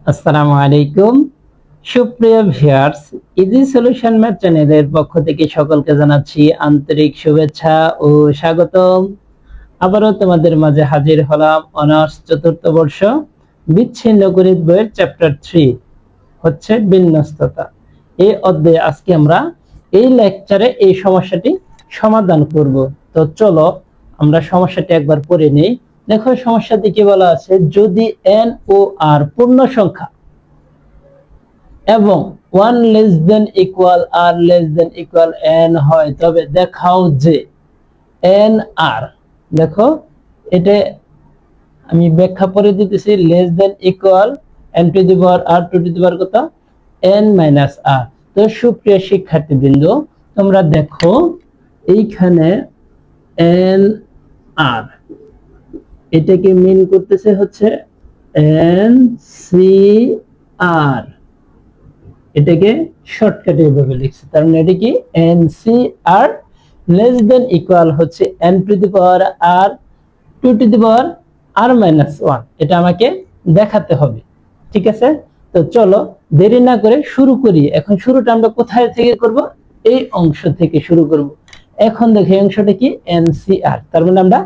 আসসালামু আলাইকুম সুপ্রিয় ভিউয়ার্স, ইজি সলিউশন ম্যাথ চ্যানেলের পক্ষ থেকে সকলকে জানাচ্ছি আন্তরিক শুভেচ্ছা ও স্বাগতম। আবারও তোমাদের মাঝে হাজির হলাম অনার্স চতুর্থ বর্ষ বিচ্ছিন্ন গণিত বইয়ের চ্যাপ্টার 3 হচ্ছে বিন্যস্ততা। এই অধ্যায়ে আজকে আমরা এই লেকচারে এই সমস্যাটি সমাধান করব। তো চলো আমরা সমস্যাটি একবার পড়ে নেই। দেখো সমস্যাতে কি বলা আছে, যদি n ও r পূর্ণ সংখ্যা এবং 1 less than equal r less than equal n হয় তবে দেখাও যে n r, দেখো এটা আমি ব্যাখ্যা করে দিতেছি, less than equal n to the power r to the power কত n মাইনাস r। তো সুপ্রিয় শিক্ষার্থীবৃন্দ, তোমরা দেখো এইখানে n r এটাকে মিন করতেছে হচ্ছে n c r, এটাকে শর্টকাটে এভাবে লিখছি, তার মানে এটা কি n c r less than equal হচ্ছে n to the power r two to the power r minus 1। এটা আমাকে দেখাতে হবে, ঠিক আছে? তো চলো দেরি না করে শুরু করি। এখন শুরুটা আমরা কোথায় থেকে করব? এই অংশ থেকে শুরু করব। এখন দেখো এই অংশটা কি NCR, তার মানে আমরা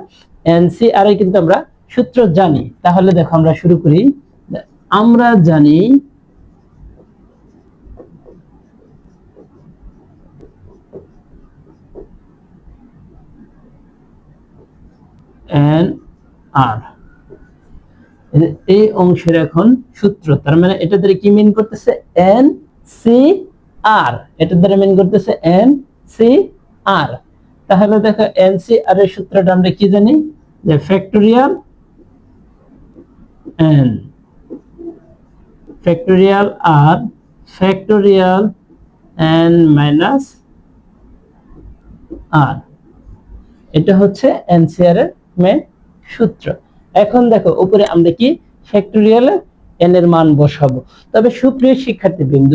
NCR এর কিন্তু আমরা সূত্র জানি। তাহলে দেখো আমরা শুরু করি। আমরা জানি NR, এই অংশের এখন সূত্র, তার মানে এটা দ্বারা কি মিন করতেছে NCR, এটা দ্বারা মিন করতেছে NCR। তাহলে দেখো NCR এর সূত্রটা আমরা কি জানি, যে factorial n factorial r factorial n minus r, এটা হচ্ছে NCR এর মেন সূত্র। এখন দেখো উপরে আমরা কি ফ্যাক্টোরিয়াল n এর মান বসাবো। তবে সুপ্রিয় শিক্ষার্থীবৃন্দ,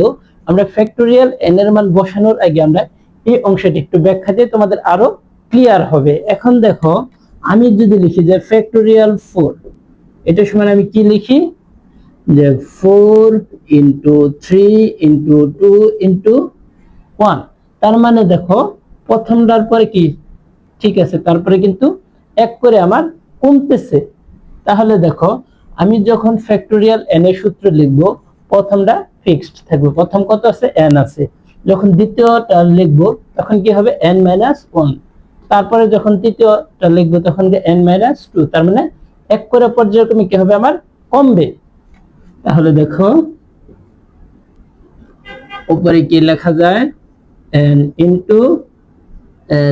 আমরা ফ্যাক্টোরিয়াল n এর মান বসানোর আগে আমরা এই অংশটি একটু ব্যাখ্যা দিয়ে তোমাদের আরো ক্লিয়ার হবে। এখন দেখো আমি যদি লিখি যে ফ্যাক্টোরিয়াল 4, এটা সমান আমি কি লিখি, যে 4 ইন্টু 3 ইন্টু 2 ইন্টু 1। তার মানে দেখো প্রথমটার পরে কি ঠিক আছে, তারপরে কিন্তু এক করে আমার কমতেছে। তাহলে দেখো আমি যখন ফ্যাক্টোরিয়াল n এর সূত্র লিখব, প্রথমটা ফিক্সড থাকবে, প্রথম কত আছে n আছে। যখন দ্বিতীয়টা লিখব তখন কি হবে n মাইনাস 1, তারপরে যখন তৃতীয়টা লিখব তখন কি n মাইনাস 2, তার মানে এক করে পর্যায়ক্রমে কি হবে আমার কমবে। তাহলে দেখো উপরে কি লেখা যায়, n into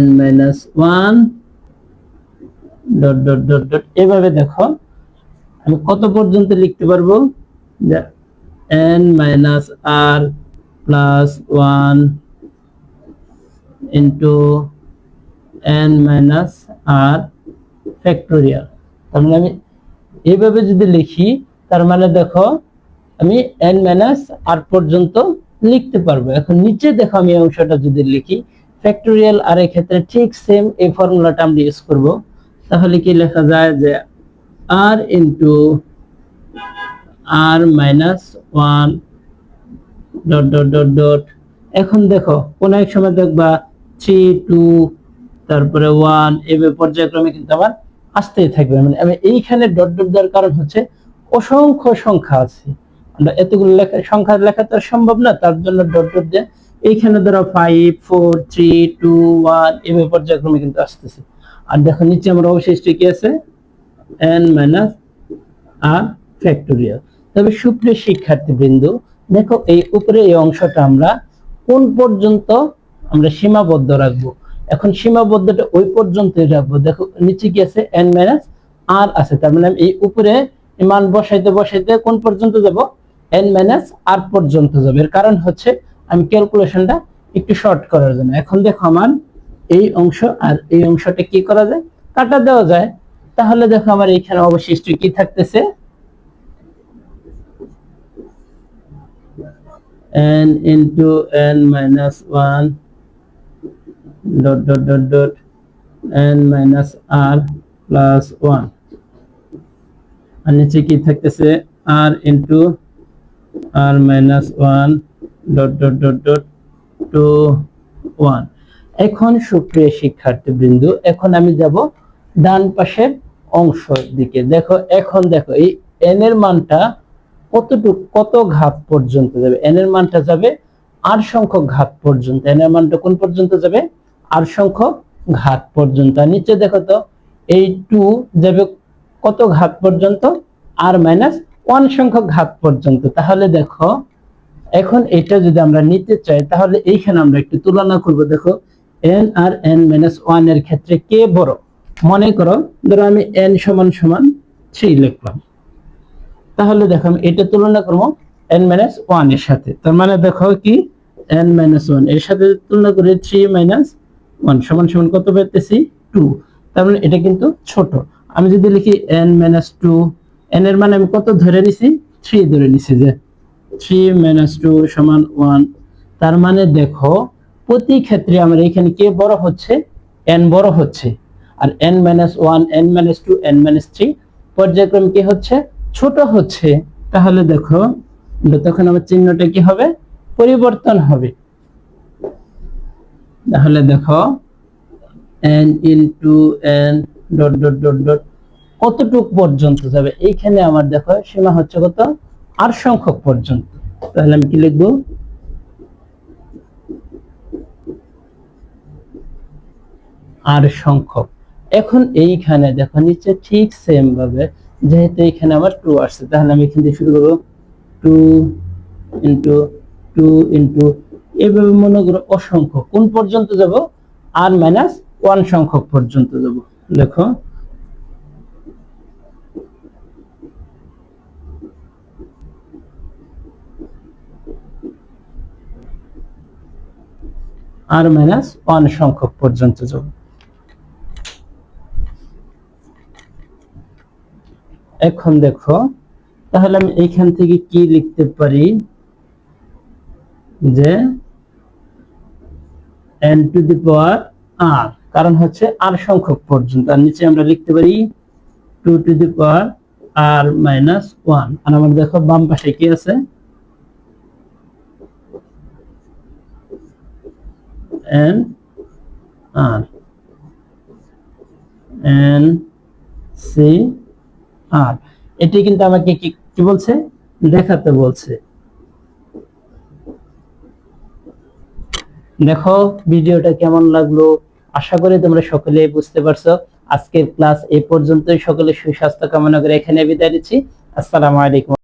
n minus 1 dot dot dot dot, এভাবে দেখো আমি কত পর্যন্ত লিখতে পারবো, যে n minus r plus 1 into n minus r factorial. তার মানে আমি এইভাবে যদি লিখি, তার মানে দেখো আমি n মাইনাস r পর্যন্ত লিখতে পারবো। এখন নিচে দেখো আমি এই অংশটা যদি লিখি ফ্যাক্টোরিয়াল r এর ক্ষেত্রে ঠিক সেম এই ফর্মুলাটা আমরা ইউজ করব। তাহলে কি লেখা যায়, যে r into r minus 1 dot dot dot dot. এখন দেখো কোন এক সময় দেখবা 3 2 তারপরে 1 এভাবে পর্যায়ক্রমে কিন্তু আমার আসতেই থাকবে। মানে আমি এইখানে ডট ডট দেওয়ার কারণ হচ্ছে অসংখ্য সংখ্যা আছে, আমরা এতগুলো সংখ্যা লেখা তো সম্ভব না, তার জন্য ডট ডট দিয়ে এইখানে ধরো 5 4 3 2 1 এভাবে পর্যায়ক্রমে কিন্তু আসতেছে। আর দেখো নিচে আমরা অবশিষ্ট কি আছে n মাইনাস r ফ্যাক্টোরিয়াল। তবে সুপ্রিয় শিক্ষার্থীবৃন্দ, দেখো এই উপরে এই অংশটা আমরা কোন পর্যন্ত আমরা সীমাবদ্ধ রাখবো। এখন সীমাবদ্ধটা ওই পর্যন্তই রাখবো। দেখো নিচে কি আছে n মাইনাস r আছে, তার মানে এই উপরে মান বসাইতে বসাইতে কোন পর্যন্ত যাব, n মাইনাস r পর্যন্ত যাবে। এর কারণ হচ্ছে আমি ক্যালকুলেশনটা একটু শর্ট করার জন্য। এখন দেখো আমার এই অংশ আর এই অংশটা কি করা যায়, কাটা দেওয়া যায়। তাহলে দেখো আমার এইখানে অবশিষ্ট কি থাকতেছে, n into n minus 1 dot dot dot dot n minus r plus 1, আর নিচে কি থাকতেছে r into r minus 1 dot dot dot dot to 1। এখন সুপ্রিয় শিক্ষার্থীবৃন্দ, এখন আমি যাব ডান পাশের অংশের দিকে। দেখো এখন দেখো এই n এর মানটা কত ঘাত পর্যন্ত যাবে। n এর মানটা যাবে r সংখ্যক ঘাত পর্যন্ত। n এর মানটা কোন পর্যন্ত যাবে? r সংখ্যক ঘাত পর্যন্ত। আর নিচে দেখো তো এই 2 যাবে কত ঘাত পর্যন্ত? r minus 1 সংখ্যক ঘাত পর্যন্ত। তাহলে দেখো এখন এটা যদি আমরা নিতে চাই তাহলে এইখানে আমরা একটু তুলনা করব। দেখো n আর n minus 1 এর ক্ষেত্রে কে বড়? মনে করো ধরো আমি n সমান সমান 3 লিখলাম, তাহলে দেখো আমি এটা তুলনা করব n minus 1 এর সাথে। তার মানে দেখো কি n minus 1 এর সাথে তুলনা করে 3 minus 1 সমান সমান কত পেতেছি? 2। তার মানে এটা কিন্তু ছোট। আমি যদি লিখি n minus 2, n এর মানে আমি কত ধরে নিছি? 3 ধরে নিছি, যে 3 minus 2 সমান 1। তার মানে দেখো প্রতি ক্ষেত্রে আমার এখানে কে বড় হচ্ছে? n বড় হচ্ছে। আর n minus 1, n minus 2, n minus 3 পর্যায়ক্রমে কি হচ্ছে? ছোট হচ্ছে। তাহলে দেখো তখন আমার চিহ্নটা কি হবে? পরিবর্তন হবে। তাহলে দেখো n into n dot dot dot dot কতটুক পর্যন্ত যাবে? এইখানে আমার দেখো সীমা হচ্ছে কত? r সংখ্যক পর্যন্ত। তাহলে আমি কি লিখব? r সংখ্যক। এখন এইখানে দেখো নিচে ঠিক সেম ভাবে, যেহেতু এখানে আমার 2 আসছে, তাহলে আমি এখান থেকে শুরু করব 2 into 2 into এভাবে মনে করো অসংখ্য। কোন পর্যন্ত যাব? r minus 1 সংখ্যক পর্যন্ত যাব। দেখো r minus 1 সংখ্যক পর্যন্ত যাব। এখন দেখো তাহলে আমি এইখান থেকে কি লিখতে পারি? যে n to the power r, কারণ হচ্ছে r সংখ্যক পর্যন্ত। আর নিচে আমরা লিখতে পারি 2 to the power r minus 1। আর আমরা দেখো বাম পাশে কি আছে? n r n c r। এটি কিন্তু আমাকে কি বলছে? দেখাতে বলছে। দেখো ভিডিওটা কেমন লাগলো? আশা করি তোমরা সকলে বুঝতে পারছো। আজকের ক্লাস এই পর্যন্তই। সকলে সুস্বাস্থ্য কামনা করে এখানে বিদায় নিচ্ছি। আসসালামু আলাইকুম।